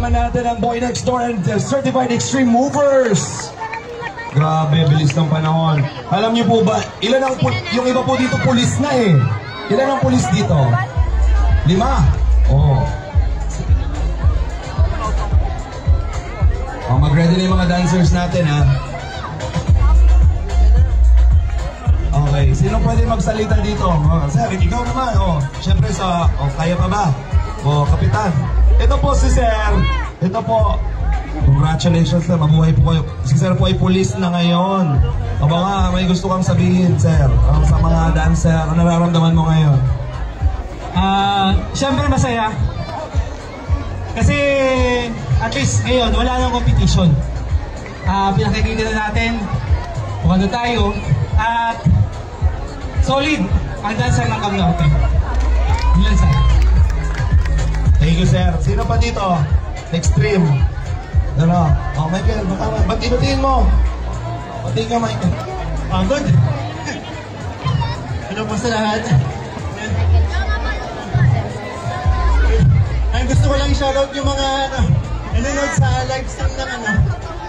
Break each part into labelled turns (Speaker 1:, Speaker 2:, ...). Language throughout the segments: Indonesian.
Speaker 1: naman natin ang Boy Next Door and Certified Extreme Movers. Grabe, bilis ng panahon. Alam niyo po ba, ilan ang yung iba po dito pulis na eh. Ilan ang pulis dito? 5. Oh. Oh, mag-ready na yung mga dancers natin ha. Okay, sino pwede magsalita dito? Oh, sir, ikaw naman. Oh, syempre kaya pa ba? Oh, kapitan. Ito po si sir. Ito po. Congratulations sir, mabuhay po kayo. Si sir po ay pulis na ngayon. O baka may gusto kang sabihin sir sa mga dancer, ano nararamdaman mo ngayon?
Speaker 2: Siyempre masaya. Kasi at least ngayon wala nang competition. Pinakikita na natin kung ano tayo at solid ang dancer ng Camp Norte. Yun sir.
Speaker 1: Thank you sir. Sino pa dito? Extreme. Ano? Oh Michael, ba't inutiin mo? Batiin ka Michael.
Speaker 2: Good. Hello po sa lahat. Ay, gusto ko lang i-shoutout yung mga nanonood sa live stream ng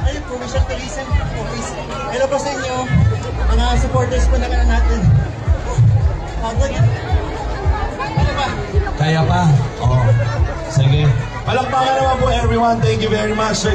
Speaker 2: ayun po, Mission Tourism Office. Hello po sa inyo, mga supporters po naman natin. Good. Ano ba?
Speaker 1: Kaya pa? Oh. Sige. Palakpakan naman po everyone. Thank you very much.